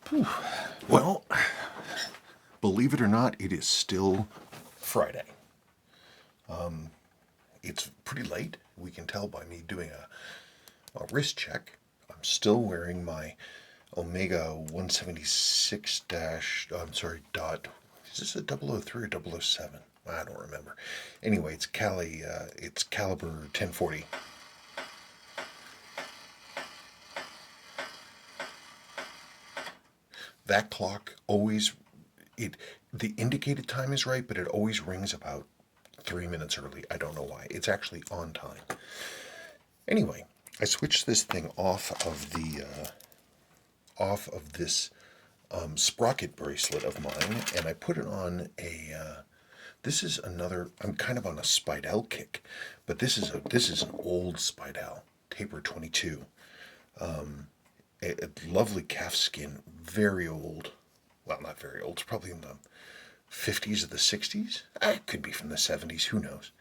Whew. Well, believe it or not, it is still Friday. It's pretty late. We can tell by me doing a wrist check. I'm still wearing my Omega 176 I'm sorry, dot. Is this a 003 or 007? I don't remember. Anyway, it's caliber 1040. That clock always, it the indicated time is right, but it always rings about 3 minutes early. I don't know why. It's actually on time. Anyway, I switched this thing off of this sprocket bracelet of mine, and I put it on a. This is another. I'm kind of on a Speidel kick, but this is an old Speidel Taper 22. A lovely calf skin, very old. Well, not very old. It's probably in the 50s or the 60s. It could be from the 70s. Who knows?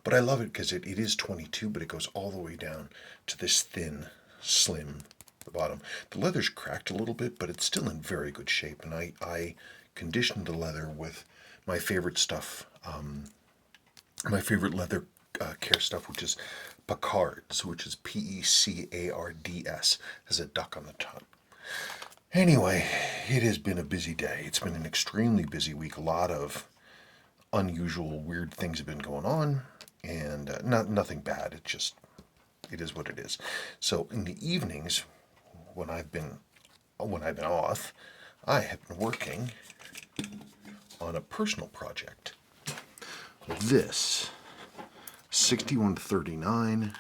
But I love it because it is 22, but it goes all the way down to this thin, slim the bottom. The leather's cracked a little bit, but it's still in very good shape. And I conditioned the leather with my favorite stuff, my favorite leather care stuff, which is Pecard's, which is Pecards, has a duck on the top. Anyway, it has been a busy day. It's been an extremely busy week. A lot of unusual, weird things have been going on, and nothing bad. It is what it is. So in the evenings, when I've been off, I have been working on a personal project. This 6139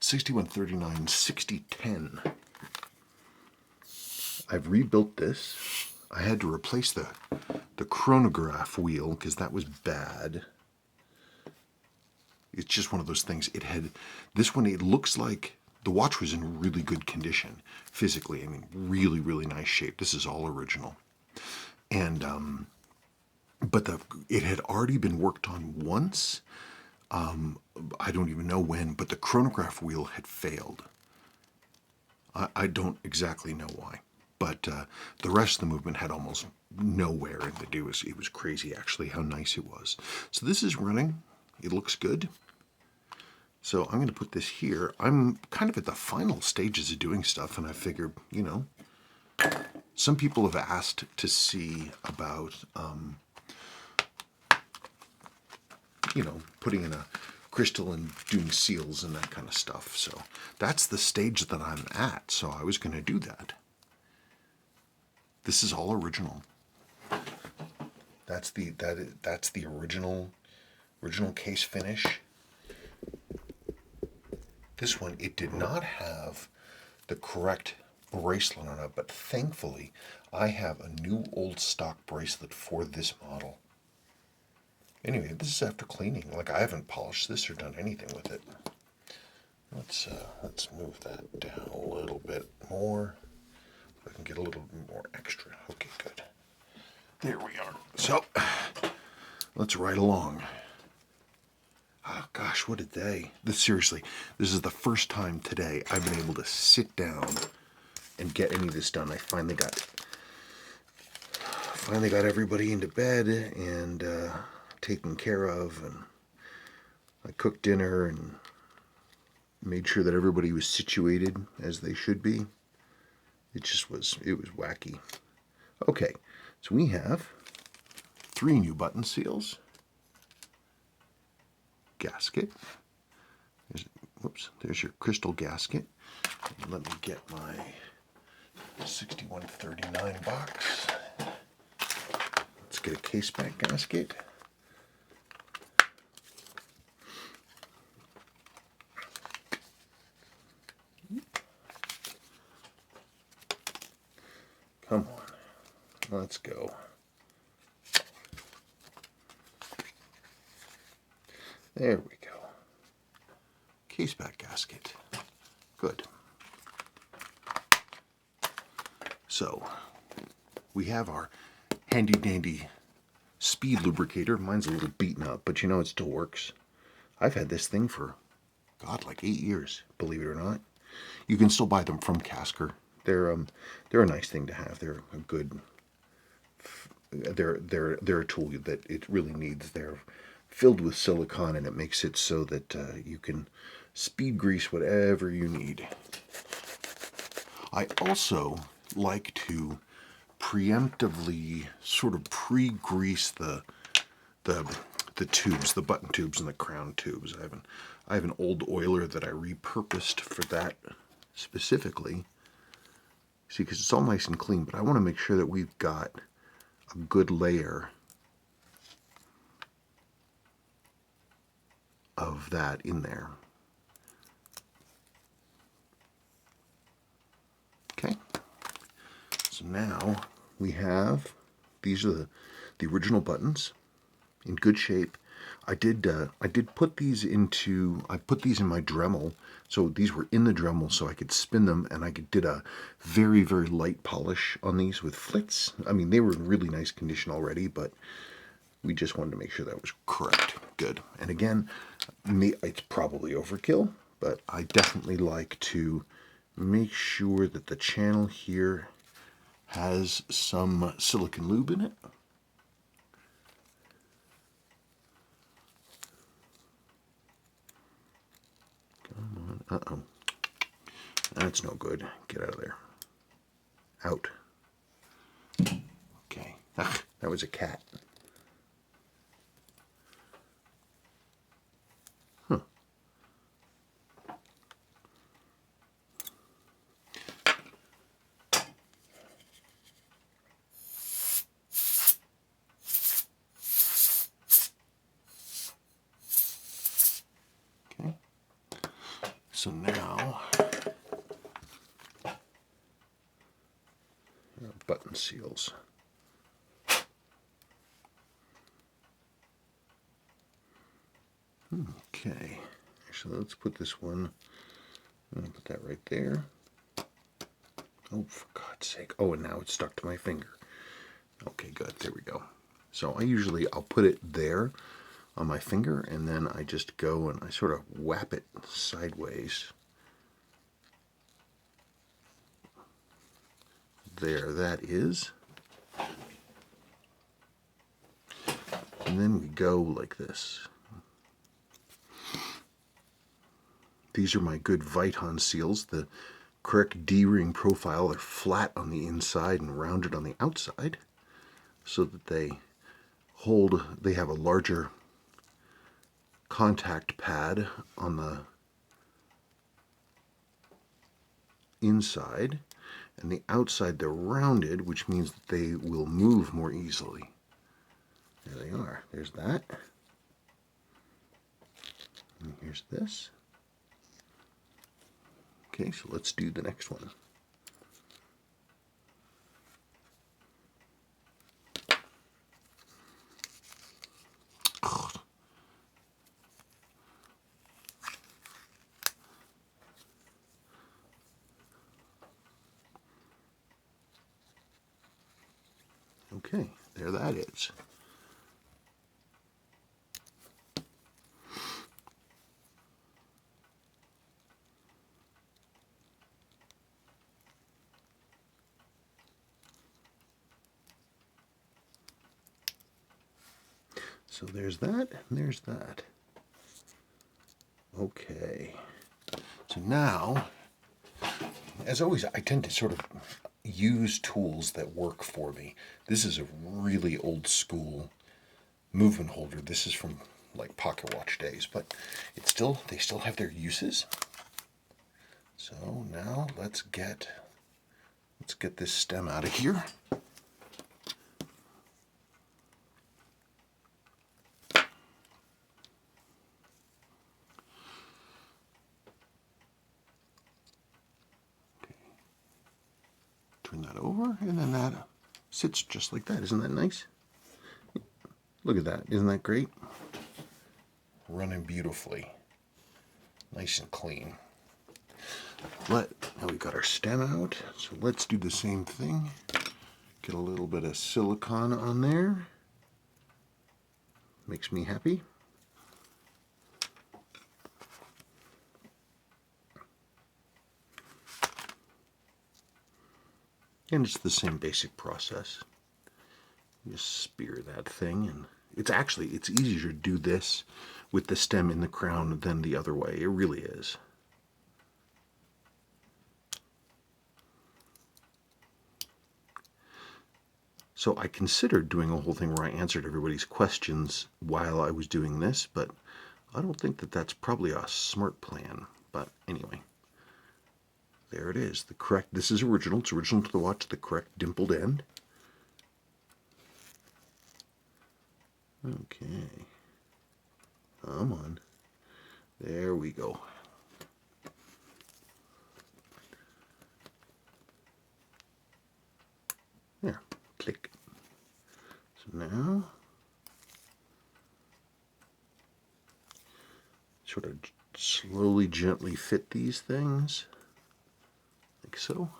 6010. I've rebuilt this. I had to replace the chronograph wheel because that was bad. It's just one of those things. This one, it looks like the watch was in really good condition physically. I mean, really, really nice shape. This is all original. And, but it had already been worked on once. I don't even know when, but the chronograph wheel had failed. I don't exactly know why, but the rest of the movement had almost no wear in it. It was crazy, actually, how nice it was. So this is running. It looks good. So I'm going to put this here. I'm kind of at the final stages of doing stuff, and I figured, some people have asked to see about, putting in a crystal and doing seals and that kind of stuff. So that's the stage that I'm at. So I was going to do that. This is all original. That's the original case finish. This one, it did not have the correct bracelet on it, but thankfully I have a new old stock bracelet for this model. Anyway, this is after cleaning. Like, I haven't polished this or done anything with it. Let's move that down a little bit more. I can get a little more extra. Okay, good. There we are. So, let's ride along. Oh gosh, what a day. Seriously, this is the first time today I've been able to sit down and get any of this done. I finally got everybody into bed and taken care of, and I cooked dinner and made sure that everybody was situated as they should be. It was wacky. Okay, so we have 3 new button seals. Gasket. There's your crystal gasket. Let me get my 6139 box. Let's get a case back gasket. Come on, let's go. There we go. Case back gasket. Good. So, we have our handy dandy speed lubricator. Mine's a little beaten up, but it still works. I've had this thing for, God, like 8 years, believe it or not. You can still buy them from Casker. They're a nice thing to have. They're a good. They're a tool that it really needs. They're filled with silicone, and it makes it so that you can speed grease whatever you need. I also like to preemptively sort of pre-grease the tubes, the button tubes and the crown tubes. I have an old oiler that I repurposed for that specifically. See, because it's all nice and clean, but I want to make sure that we've got a good layer of that in there. Okay. So now we have, these are the original buttons in good shape. I did put these into, I put these in my Dremel, so these were in the Dremel so I could spin them, and I did a very, very light polish on these with flits. I mean, they were in really nice condition already, but we just wanted to make sure that was correct. Good. And again, it's probably overkill, but I definitely like to make sure that the channel here has some silicone lube in it. Come on. Uh-oh. That's no good. Get out of there. Out. Okay. Ugh, that was a cat. Huh. Okay. So now, button seals. Okay. Actually, let's put this one, I'm going to put that right there. Oh, for God's sake. Oh, and now it's stuck to my finger. Okay, good. There we go. So I'll put it there on my finger, and then I just go and I sort of whap it sideways. There, that is. And then we go like this. These are my good Viton seals. The correct D-ring profile. They're flat on the inside and rounded on the outside, so that they have a larger contact pad on the inside, and the outside they're rounded, which means that they will move more easily. There they are. There's that. And here's this. Okay, so let's do the next one. Okay, there that is. So there's that, and there's that. Okay. So now, as always, I tend to sort of use tools that work for me. This is a really old school movement holder. This is from like pocket watch days, but they still have their uses. So now let's get this stem out of here. Turn that over, and then that sits just like that. Isn't that nice? Look at that. Isn't that great? Running beautifully. Nice and clean. Now we've got our stem out, so let's do the same thing. Get a little bit of silicone on there. Makes me happy. And it's the same basic process. You just spear that thing, and it's easier to do this with the stem in the crown than the other way. It really is. So I considered doing a whole thing where I answered everybody's questions while I was doing this, but I don't think that that's probably a smart plan. But anyway, there it is. The correct, this is original. It's original to the watch, the correct dimpled end. Okay. Come on. There we go. There. Click. So now, sort of slowly, gently fit these things, like so.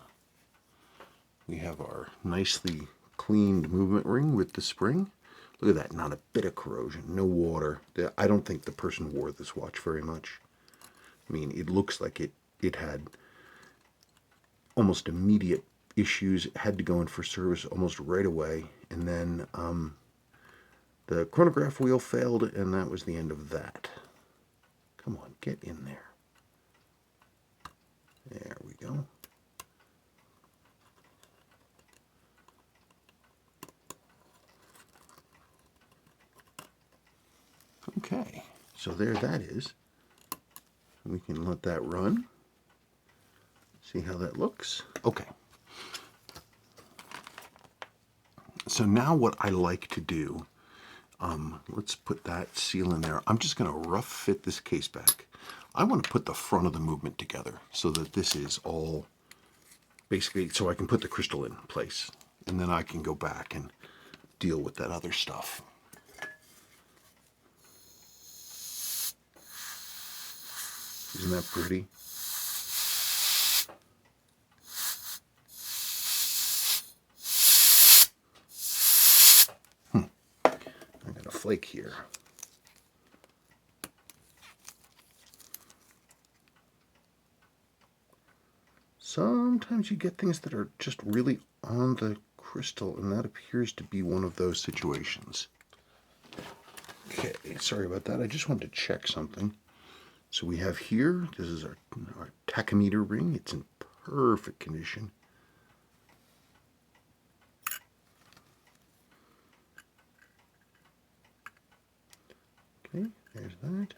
We have our nicely cleaned movement ring with the spring. Look at that, not a bit of corrosion, no water. I don't think the person wore this watch very much. I mean, it looks like it had almost immediate issues. It had to go in for service almost right away. And then the chronograph wheel failed, and that was the end of that. Come on, get in there. There we go. Okay, so there that is. We can let that run. See how that looks. Okay. So now what I like to do, let's put that seal in there. I'm just going to rough fit this case back. I want to put the front of the movement together so that this is all basically, so I can put the crystal in place. And then I can go back and deal with that other stuff. Isn't that pretty? I got a flake here. Sometimes you get things that are just really on the crystal, and that appears to be one of those situations. Okay, sorry about that. I just wanted to check something. So we have here, this is our tachymeter ring. It's in perfect condition. Okay, there's that.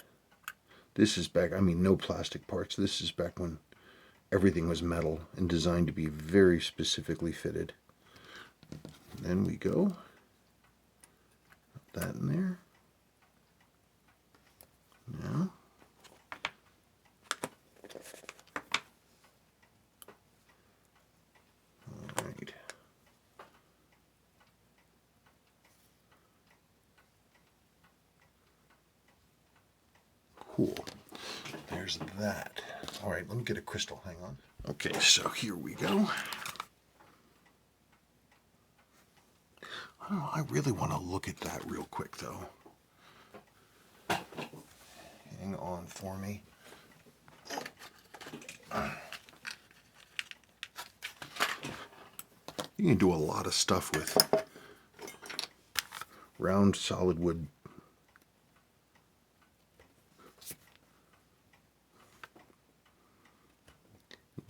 This is back, I mean, no plastic parts. This is back when everything was metal and designed to be very specifically fitted. Then we go, put that in there. Now, all right. Cool. There's that. All right, let me get a crystal. Hang on. Okay, so here we go. Oh, I really want to look at that real quick, though. Hang on for me. You can do a lot of stuff with round solid wood.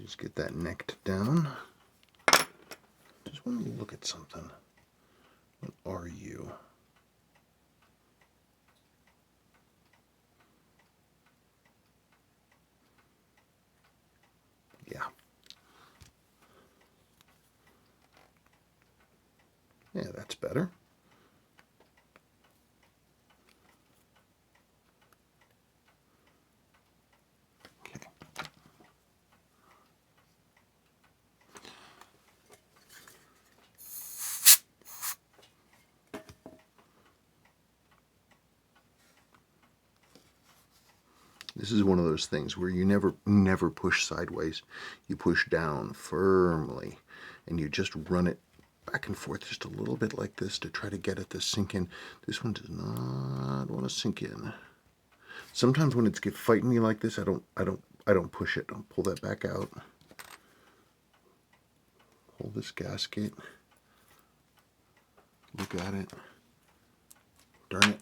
Just get that necked down. Just want to look at something. What are you? Yeah. Yeah, that's better. Okay. This is one of those things where you never push sideways. You push down firmly, and you just run it back and forth just a little bit like this to try to get it to sink in. This one does not want to sink in. Sometimes when it's fighting me like this, I don't push it. I'll pull that back out. pull this gasket. Look at it. Darn it.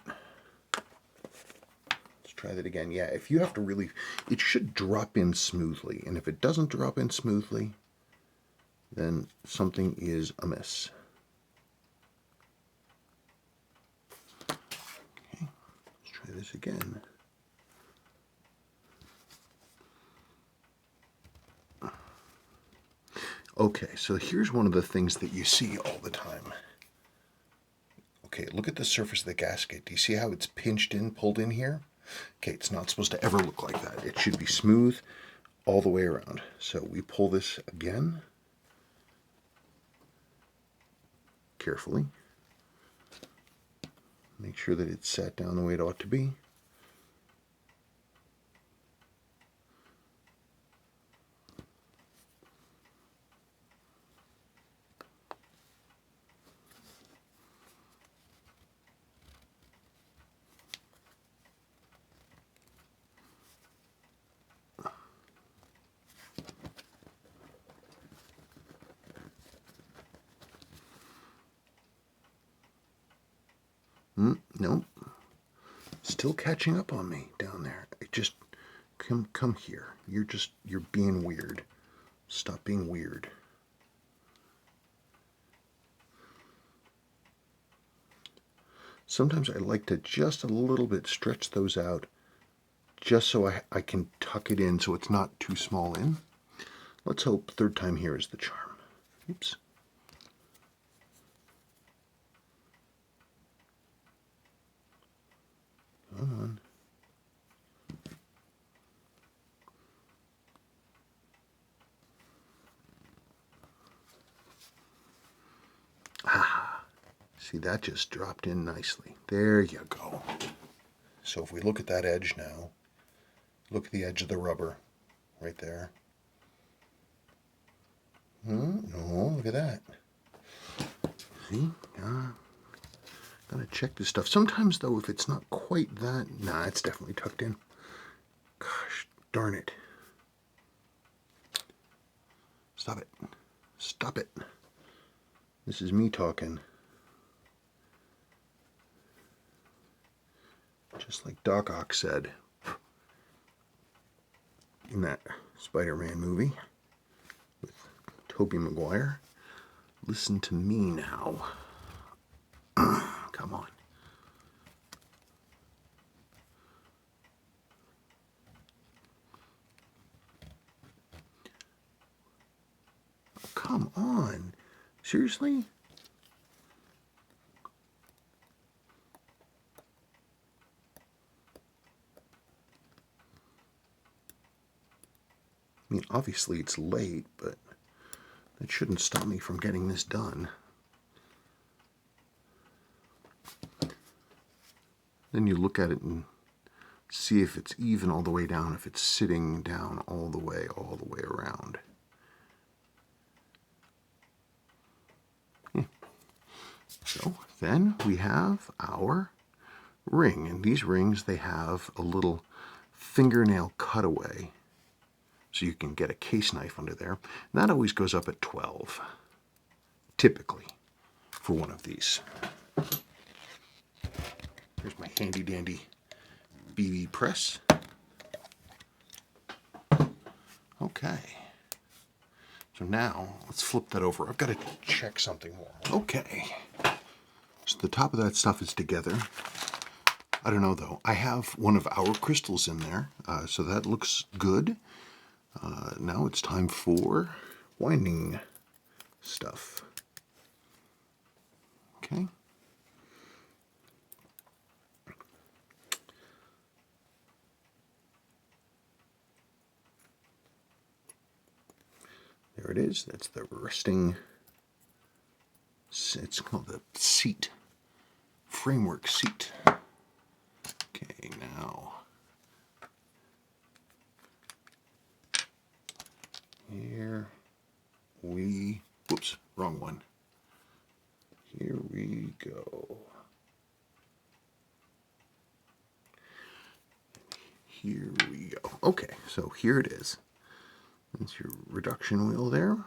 Let's try that again. Yeah, if you have to really, it should drop in smoothly. And if it doesn't drop in smoothly, then something is amiss. Okay, let's try this again. Okay, so here's one of the things that you see all the time. Okay, look at the surface of the gasket. Do you see how it's pinched in, pulled in here? Okay, it's not supposed to ever look like that. It should be smooth all the way around. So we pull this again, carefully. Make sure that it's sat down the way it ought to be. Nope. Still catching up on me down there. It just come here. You're being weird. Stop being weird. Sometimes I like to just a little bit stretch those out just so I can tuck it in so it's not too small in. Let's hope third time here is the charm. Oops. Come on. Ah, see, that just dropped in nicely. There you go. So if we look at that edge now, look at the edge of the rubber right there. No, look at that. See? Gotta check this stuff. Sometimes, though, if it's not quite that... Nah, it's definitely tucked in. Gosh, darn it. Stop it. Stop it. This is me talking. Just like Doc Ock said in that Spider-Man movie with Tobey Maguire. Listen to me now. Come on. Come on. Seriously? I mean, obviously it's late, but that shouldn't stop me from getting this done. Then you look at it and see if it's even all the way down, if it's sitting down all the way around. So then we have our ring, and these rings, they have a little fingernail cutaway, so you can get a case knife under there. And that always goes up at 12, typically, for one of these. Here's my handy dandy BB press. Okay. So now, let's flip that over. I've got to check something more. Okay. So the top of that stuff is together. I don't know, though. I have one of our crystals in there, so that looks good. Now it's time for winding stuff. Okay. There it is. That's the resting. It's called the seat. Framework seat. Okay, now. Here we. Whoops, wrong one. Here we go. Here we go. Okay, so here it is. That's your reduction wheel there.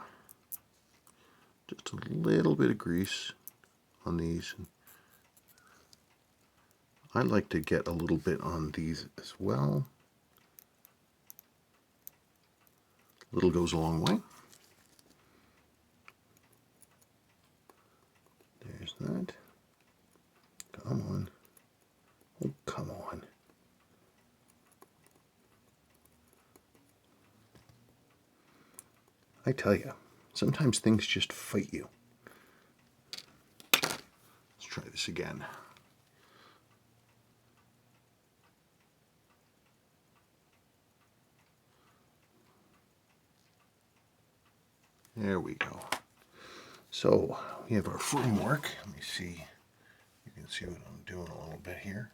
Just a little bit of grease on these. I like to get a little bit on these as well. Little goes a long way. There's that. Come on. Oh, come on. I tell you, sometimes things just fight you. Let's try this again. There we go. So we have our framework. Let me see. You can see what I'm doing a little bit here.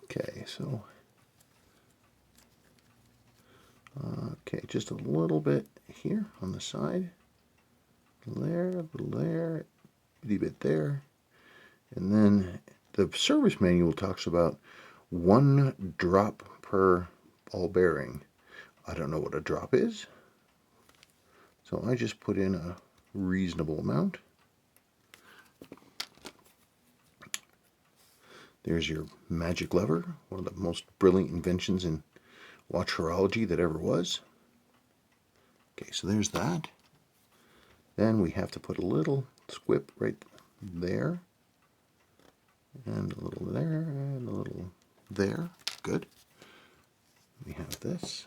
Okay, so okay, just a little bit here on the side. There, there, bitty bit there. And then the service manual talks about 1 drop per ball bearing. I don't know what a drop is, so I just put in a reasonable amount. There's your magic lever, one of the most brilliant inventions in watch horology that ever was. Okay, so there's that. Then we have to put a little squip right there, and a little there, and a little there. Good. We have this.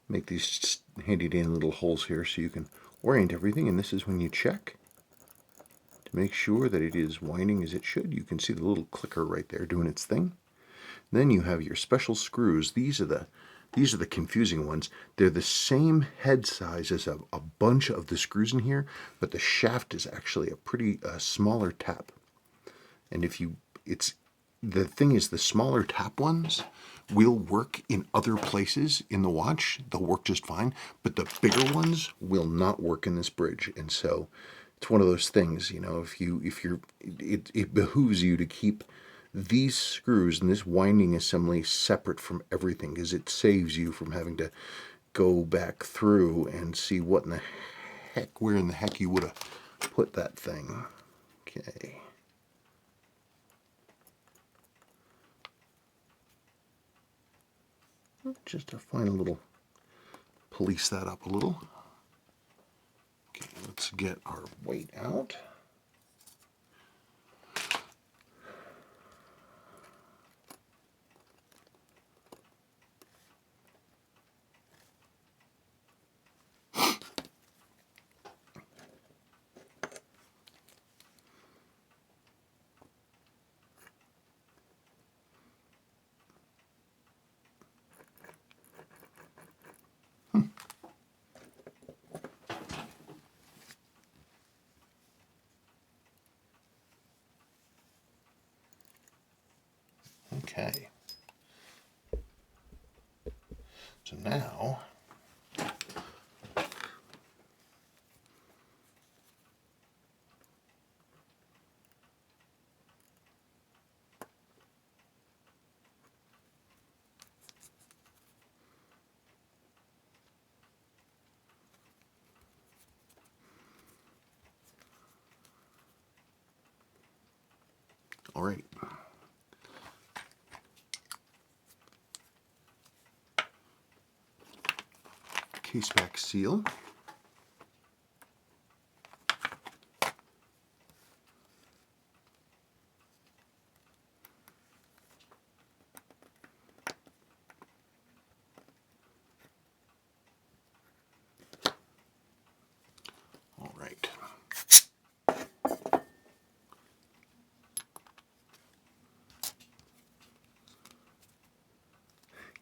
Make these handy dandy little holes here so you can orient everything, and this is when you check to make sure that it is winding as it should. You can see the little clicker right there doing its thing. Then you have your special screws. These are the confusing ones. They're the same head size as a bunch of the screws in here, but the shaft is actually a pretty smaller tap. And the thing is, the smaller tap ones will work in other places in the watch. They'll work just fine, but the bigger ones will not work in this bridge. And so it's one of those things, you know, it behooves you to keep these screws and this winding assembly separate from everything, because it saves you from having to go back through and see where in the heck you would have put that thing. Okay. Just to find a little, police that up a little. Okay, let's get our weight out. Okay. So now all right. Case back seal. All right.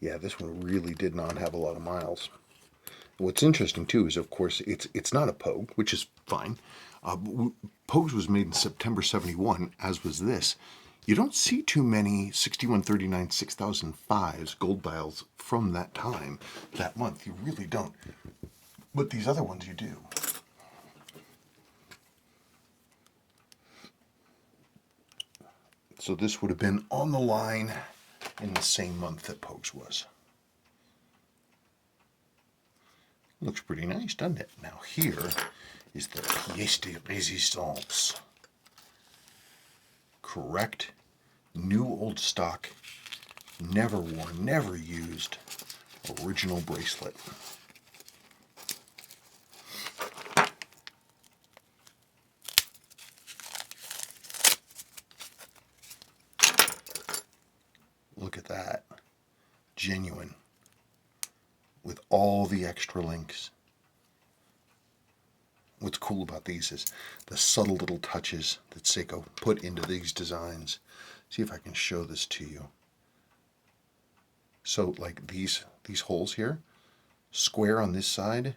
Yeah, this one really did not have a lot of miles. What's interesting too is, of course, it's not a Pogue, which is fine. Pogues was made in September '71, as was this. You don't see too many 6139 6005s gold dials from that time, that month. You really don't. But these other ones you do. So this would have been on the line in the same month that Pogues was. Looks pretty nice, doesn't it? Now here is the pièce de résistance. Correct, new old stock, never worn, never used, original bracelet. Look at that. Genuine. With all the extra links. What's cool about these is the subtle little touches that Seiko put into these designs. See if I can show this to you. So like these holes here, square on this side,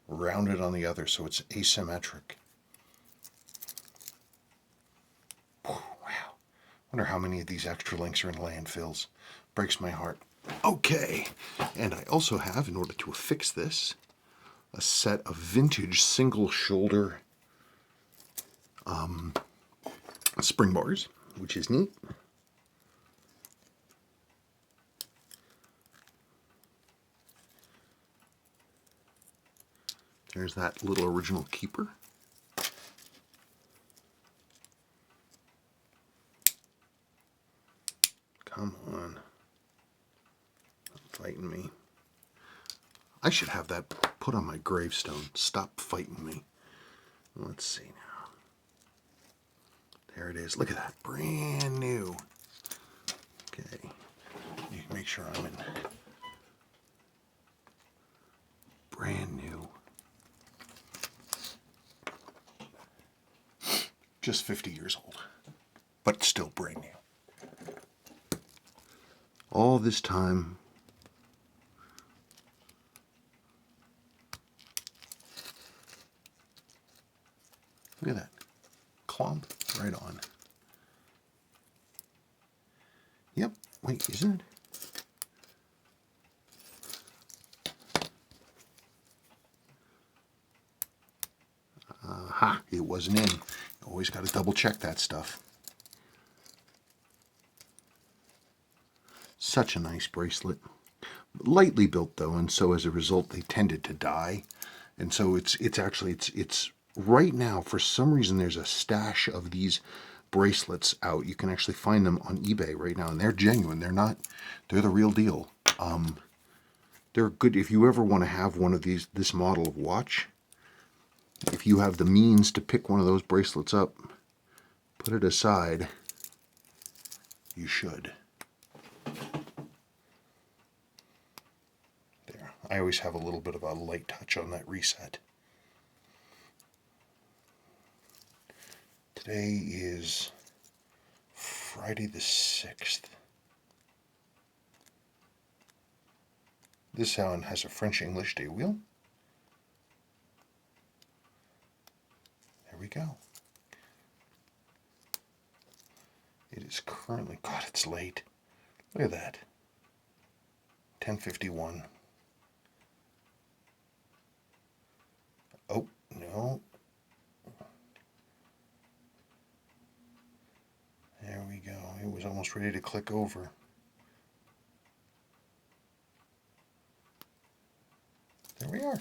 rounded on the other, so it's asymmetric. Wow. Wonder how many of these extra links are in landfills. Breaks my heart. Okay, and I also have, in order to affix this, a set of vintage single shoulder spring bars, which is neat. There's that little original keeper. Come on. Stop fighting me. I should have that put on my gravestone. Stop fighting me. Let's see now. There it is. Look at that. Brand new. Okay. You can make sure I'm in. Brand new. Just 50 years old. But still brand new. All this time. Look at that. Clump right on. Yep. Wait, isn't it? Aha, it wasn't in. You always got to double check that stuff. Such a nice bracelet. Lightly built though, and so as a result they tended to die. And so it's right now, for some reason, there's a stash of these bracelets out. You can actually find them on eBay right now, and they're genuine. They're the real deal. They're good if you ever want to have one of this model of watch. If you have the means to pick one of those bracelets up, put it aside, you should. There. I always have a little bit of a light touch on that reset. Today is Friday the 6th. This one has a French-English day wheel. There we go. It is currently, God, it's late. Look at that. 10:51. Oh, no. There we go. It was almost ready to click over. There we are.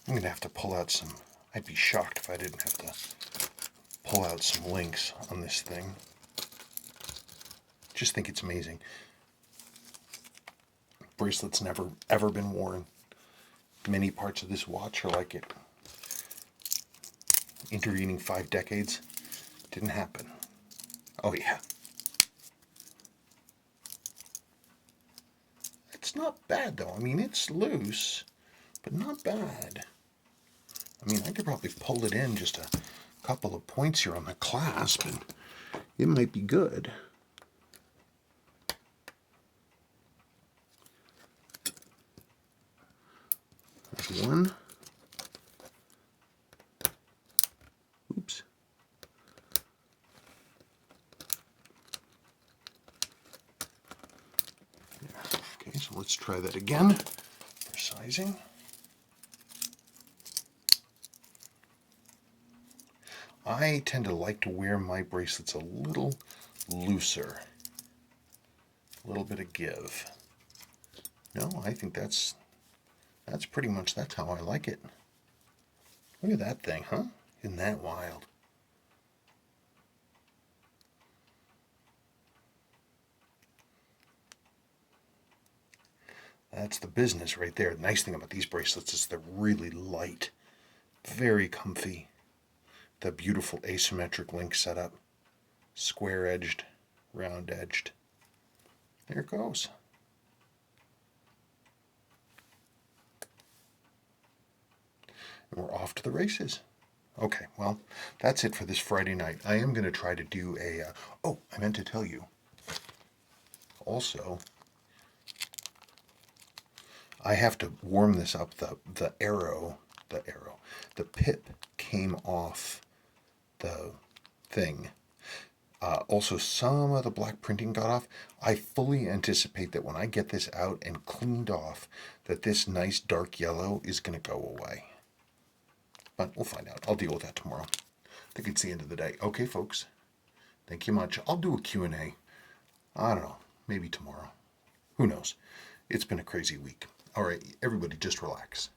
I'm going to have to pull out some. I'd be shocked if I didn't have to pull out some links on this thing. Just think it's amazing. Bracelet's never ever been worn. Many parts of this watch are like it. Intervening 5 decades didn't happen. Oh yeah. It's not bad though. I mean, it's loose, but not bad. I mean, I could probably pull it in just a couple of points here on the clasp and it might be good. There's one. Oops. Okay, so let's try that again for sizing. I tend to like to wear my bracelets a little looser. A little bit of give. No, I think that's pretty much, that's how I like it. Look at that thing, huh? Isn't that wild? That's the business right there. The nice thing about these bracelets is they're really light, very comfy. The beautiful asymmetric link setup, square edged, round edged. There it goes. And we're off to the races. Okay, well, that's it for this Friday night. I am going to try to do a. Oh, I meant to tell you. Also, I have to warm this up. The pip came off the thing. Also, some of the black printing got off. I fully anticipate that when I get this out and cleaned off, that this nice dark yellow is going to go away. But we'll find out. I'll deal with that tomorrow. I think it's the end of the day. Okay, folks. Thank you much. I'll do a Q&A. I don't know. Maybe tomorrow. Who knows? It's been a crazy week. All right, everybody, just relax.